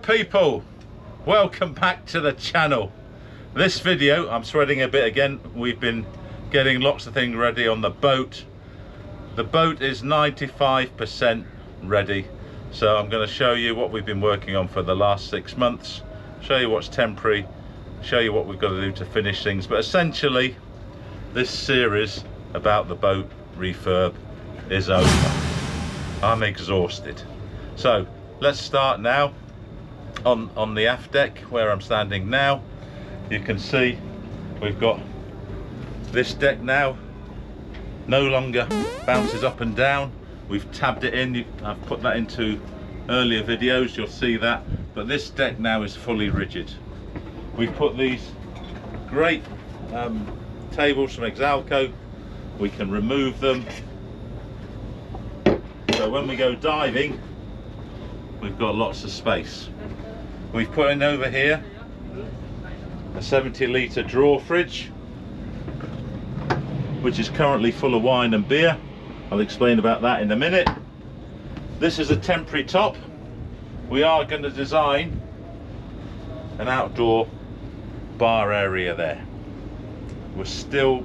people, welcome back to the channel. This video I'm sweating a bit again. We've been getting lots of things ready on the boat. The boat is 95% ready, so I'm going to show you what we've been working on for the last 6 months, show you what's temporary, show you what we've got to do to finish things. But essentially this series about the boat refurb is over. I'm exhausted. So let's start now on the aft deck where I'm standing now. You can see we've got this deck now, no longer bounces up and down. We've tabbed it in. I've put that into earlier videos, you'll see that. But this deck now is fully rigid. We've put these great tables from Exalco. We can remove them, so when we go diving we've got lots of space. We've put in over here a 70-litre drawer fridge, which is currently full of wine and beer. I'll explain about that in a minute. This is a temporary top. We are going to design an outdoor bar area there. We're still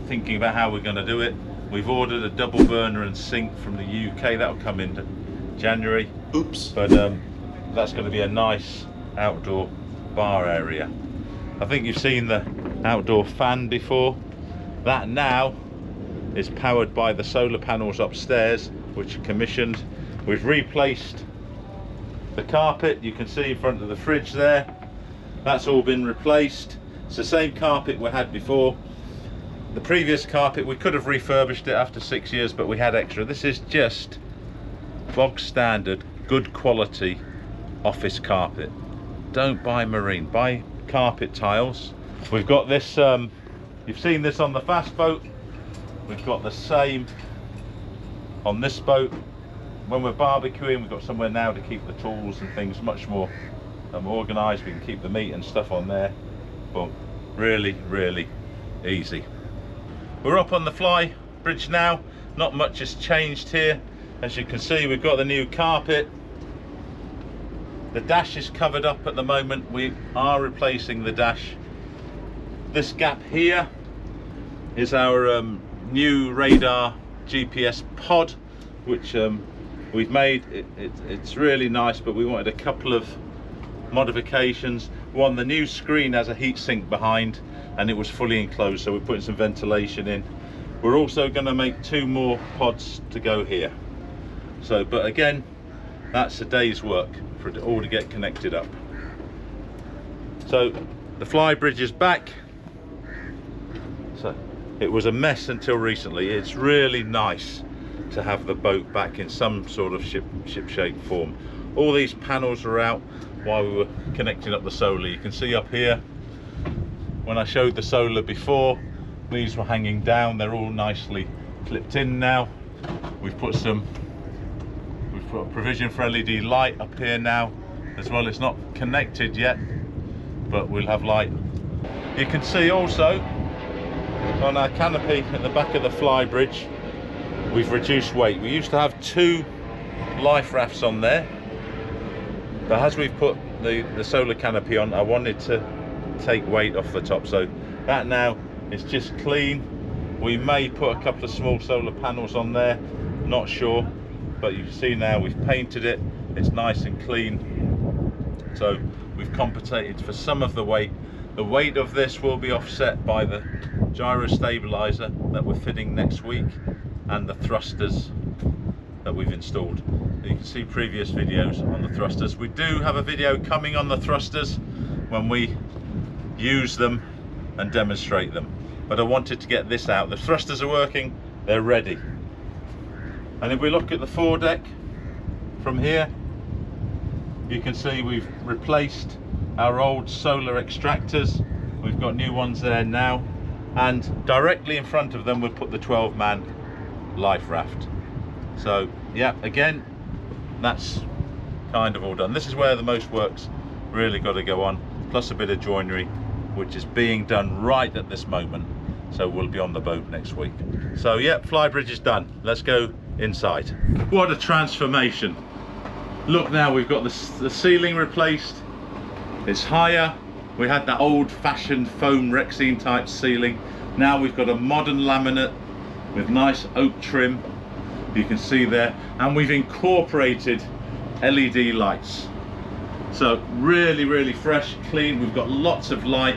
thinking about how we're going to do it. We've ordered a double burner and sink from the UK. That'll come in January. Oops. But that's going to be a nice outdoor bar area. I think you've seen the outdoor fan before. That now is powered by the solar panels upstairs, which are commissioned. We've replaced the carpet. You can see in front of the fridge there. That's all been replaced. It's the same carpet we had before. The previous carpet, we could have refurbished it after 6 years, but we had extra. This is just bog standard, good quality office carpet. Don't buy marine, buy carpet tiles. We've got this, you've seen this on the fast boat. We've got the same on this boat. When we're barbecuing, we've got somewhere now to keep the tools and things much more organised. We can keep the meat and stuff on there. But really, really easy. We're up on the fly bridge now. Not much has changed here. As you can see, we've got the new carpet. The dash is covered up at the moment. We are replacing the dash. This gap here is our new radar GPS pod, which we've made. It's really nice, but we wanted a couple of modifications. One, the new screen has a heat sink behind and it was fully enclosed, so we're putting some ventilation in. We're also going to make 2 more pods to go here. So, but again, that's a day's work for it all to get connected up. So the fly bridge is back. So it was a mess until recently. It's really nice to have the boat back in some sort of ship shape form. All these panels are out while we were connecting up the solar. You can see up here, when I showed the solar before, these were hanging down. They're all nicely clipped in now. We've put a provision for LED light up here now as well. It's not connected yet, but we'll have light. You can see also on our canopy at the back of the fly bridge, we've reduced weight. We used to have 2 life rafts on there, but as we've put the solar canopy on, I wanted to take weight off the top, so that now is just clean. We may put a couple of small solar panels on there, not sure, but you can see now we've painted it. It's nice and clean, so we've compensated for some of the weight. The weight of this will be offset by the gyro stabilizer that we're fitting next week and the thrusters that we've installed. You can see previous videos on the thrusters. We do have a video coming on the thrusters when we use them and demonstrate them, but I wanted to get this out. The thrusters are working, they're ready. And if we look at the foredeck from here, you can see we've replaced our old solar extractors. We've got new ones there now, and directly in front of them we'll put the 12-man life raft. So yeah, again, that's kind of all done. This is where the most work's really got to go on, plus a bit of joinery, which is being done right at this moment. So we'll be on the boat next week. So yeah, fly bridge is done. Let's go inside. What a transformation. Look now, we've got the ceiling replaced. It's higher. We had that old-fashioned foam Rexine type ceiling. Now we've got a modern laminate with nice oak trim, you can see there, and we've incorporated LED lights. So really fresh, clean. We've got lots of light,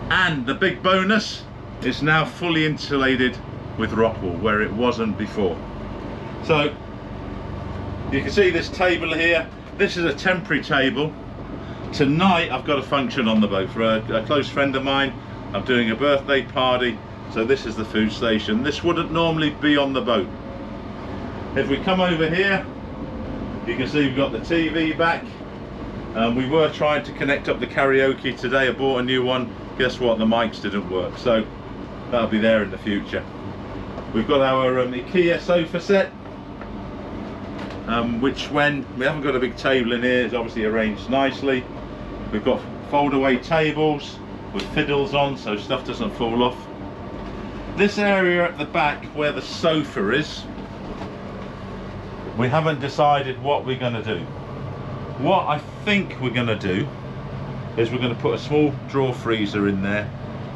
and the big bonus is now fully insulated with rock wool where it wasn't before. So you can see this table here. This is a temporary table. Tonight I've got a function on the boat for a close friend of mine. I'm doing a birthday party, so this is the food station. This wouldn't normally be on the boat. If we come over here, you can see we've got the TV back. We were trying to connect up the karaoke today. I bought a new one. Guess what? The mics didn't work, so that'll be there in the future. We've got our IKEA sofa set, which, when we haven't got a big table in here, is obviously arranged nicely. We've got fold-away tables with fiddles on, so stuff doesn't fall off. This area at the back where the sofa is, we haven't decided what we're going to do. What I think we're going to do is we're going to put a small drawer freezer in there,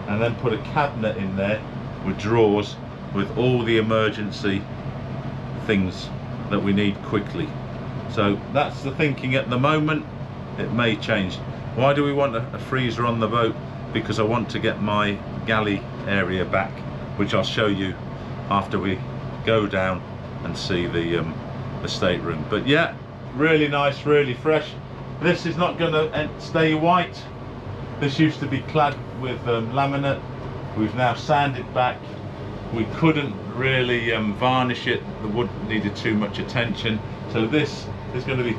and then put a cabinet in there with drawers with all the emergency things that we need quickly. So that's the thinking at the moment. It may change. Why do we want a freezer on the boat? Because I want to get my galley area back, which I'll show you after we go down and see the stateroom. But yeah, really nice, really fresh. This is not going to stay white. This used to be clad with laminate. We've now sanded back. We couldn't really varnish it. The wood needed too much attention. So this is going to be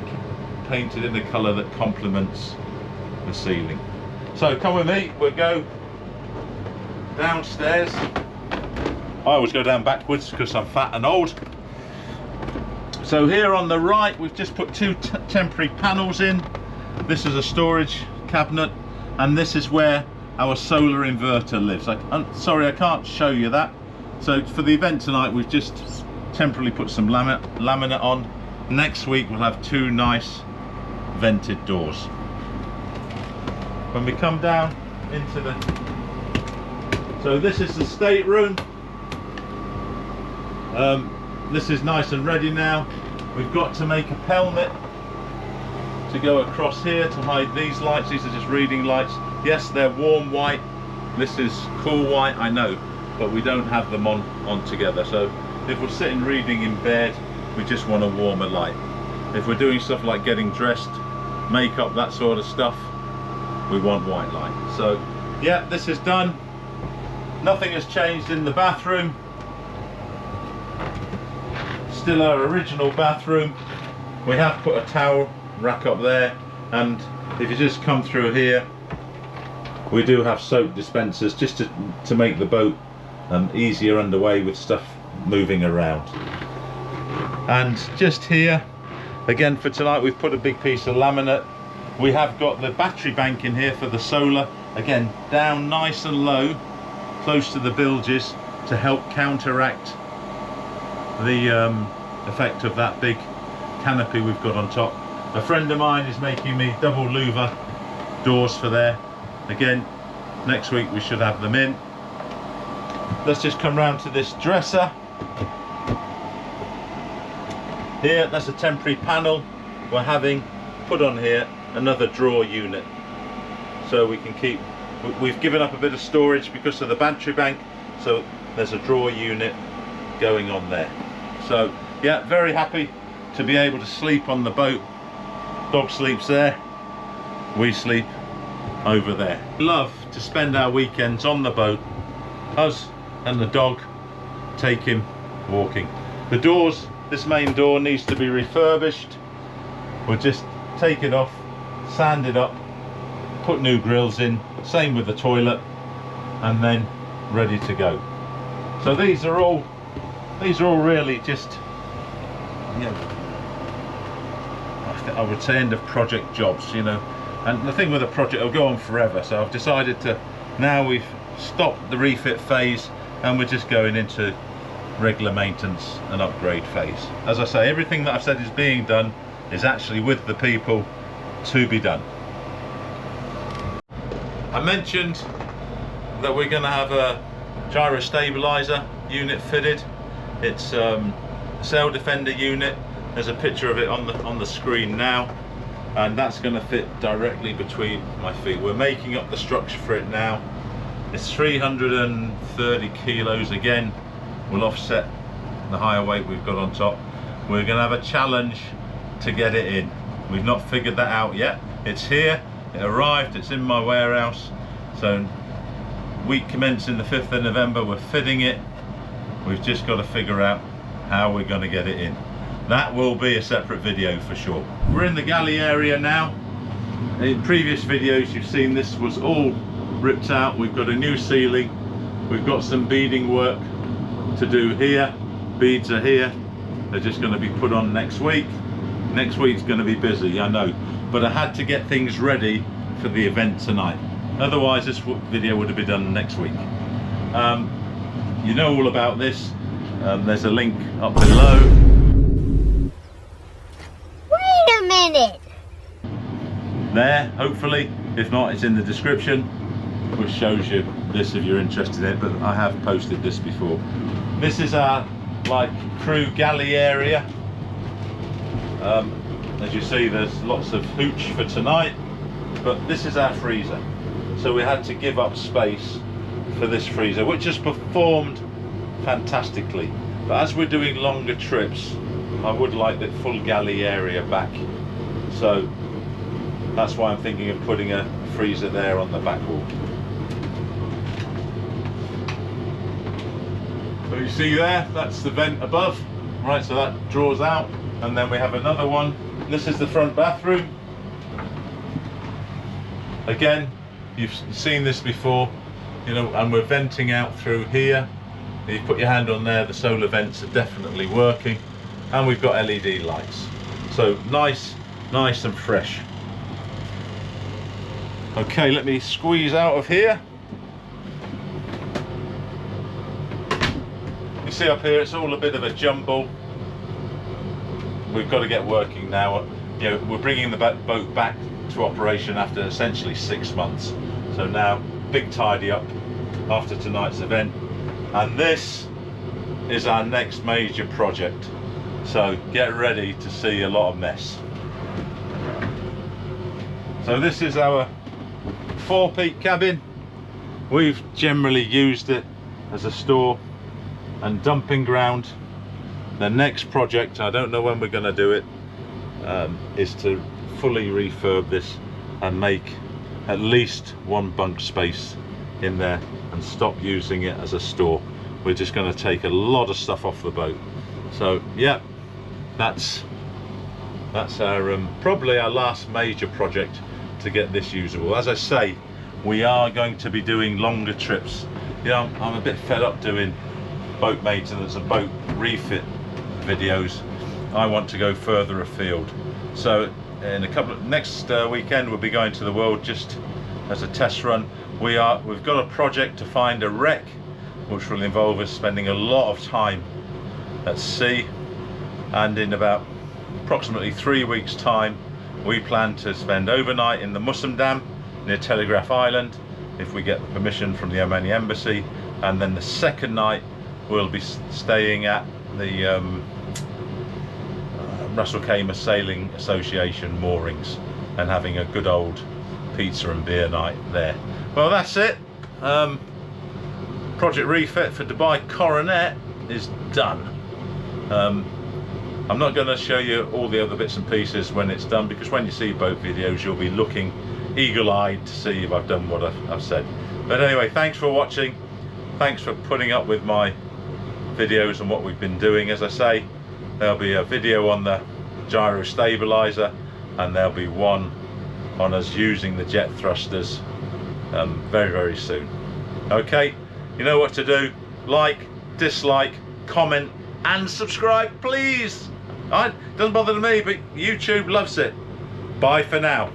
painted in a colour that complements the ceiling. So come with me, we'll go downstairs. I always go down backwards because I'm fat and old. So here on the right, we've just put two temporary panels in. This is a storage cabinet, and this is where our solar inverter lives. I'm sorry, I can't show you that. So for the event tonight, we've just temporarily put some laminate on. Next week we'll have two nice vented doors. When we come down into the, so this is the stateroom. This is nice and ready now. We've got to make a pelmet to go across here to hide these lights. These are just reading lights. Yes, they're warm white. This is cool white, I know, but we don't have them on together. So if we're sitting reading in bed, we just want a warmer light. If we're doing stuff like getting dressed, makeup, that sort of stuff, we want white light. So yeah, this is done. Nothing has changed in the bathroom. Still our original bathroom. We have put a towel rack up there, and if you just come through here, we do have soap dispensers just to make the boat easier underway with stuff moving around. And just here again for tonight, we've put a big piece of laminate. We have got the battery bank in here for the solar, again down nice and low, close to the bilges, to help counteract the effect of that big canopy we've got on top. A friend of mine is making me double louver doors for there. Again, next week we should have them in. Let's just come round to this dresser. Here, that's a temporary panel. We're having put on here another drawer unit, so we can keep, we've given up a bit of storage because of the battery bank, so there's a drawer unit going on there. So yeah, very happy to be able to sleep on the boat. Dog sleeps there, we sleep over there. Love to spend our weekends on the boat, us and the dog, take him walking. The doors, this main door needs to be refurbished. We'll just take it off, sand it up, put new grills in, same with the toilet, and then ready to go. So these are all really just, you know, I would say end of project jobs, you know. And the thing with a project, it'll go on forever, so I've decided to, now we've stopped the refit phase and we're just going into regular maintenance and upgrade phase. As I say, everything that I've said is being done. is actually with the people to be done. I mentioned that we're going to have a gyro stabilizer unit fitted. It's sail defender unit. There's a picture of it on the screen now, and that's going to fit directly between my feet. We're making up the structure for it now. It's 330 kilos again. Will offset the higher weight we've got on top. We're going to have a challenge to get it in. We've not figured that out yet. It's here, it arrived, it's in my warehouse. So week commencing the 5th of November, we're fitting it. We've just got to figure out how we're going to get it in. That will be a separate video for sure. We're in the galley area now. In previous videos you've seen this was all ripped out. We've got a new ceiling. We've got some beading work to do here. Beads are here. They're just going to be put on next week. Next week's going to be busy, I know, but I had to get things ready for the event tonight. Otherwise this video would have been done next week. You know all about this. There's a link up below. Wait a minute. There, hopefully. If not, it's in the description, which shows you this if you're interested in it, but I have posted this before. This is our crew galley area. As you see, there's lots of hooch for tonight, but this is our freezer. So we had to give up space for this freezer, which has performed fantastically. But as we're doing longer trips, I would like the full galley area back. So that's why I'm thinking of putting a freezer there on the back wall. So you see there, that's the vent above. Right, so that draws out. And then we have another one. This is the front bathroom. Again, you've seen this before, you know, and we're venting out through here. You put your hand on there, the solar vents are definitely working. And we've got LED lights. So nice and fresh. Okay, let me squeeze out of here. You see up here, it's all a bit of a jumble. We've got to get working now. You know, we're bringing the boat back to operation after essentially 6 months. So now, big tidy up after tonight's event. And this is our next major project. So get ready to see a lot of mess. So this is our four-peak cabin. We've generally used it as a store and dumping ground. The next project, I don't know when we're going to do it, is to fully refurb this and make at least one bunk space in there and stop using it as a store. We're just going to take a lot of stuff off the boat. So yeah, that's our probably our last major project to get this usable. As I say, we are going to be doing longer trips. You know, I'm a bit fed up doing boat maintenance and boat refit videos. I want to go further afield. So in next weekend we'll be going to the world just as a test run. We've got a project to find a wreck, which will involve us spending a lot of time at sea, and in about approximately 3 weeks time we plan to spend overnight in the Musum Dam near Telegraph Island, if we get permission from the Omani embassy, and then the second night we'll be staying at the Russell Kamer Sailing Association moorings and having a good old pizza and beer night there. Well, that's it. Project refit for Dubai Coronet is done. I'm not going to show you all the other bits and pieces when it's done, because when you see boat videos you'll be looking eagle-eyed to see if I've done what I've said. But anyway, thanks for watching. Thanks for putting up with my videos and what we've been doing. As I say, there'll be a video on the gyro stabilizer, and there'll be one on us using the jet thrusters very, very soon. Okay, you know what to do. Like, dislike, comment and subscribe, please. It doesn't bother me, but YouTube loves it. Bye for now.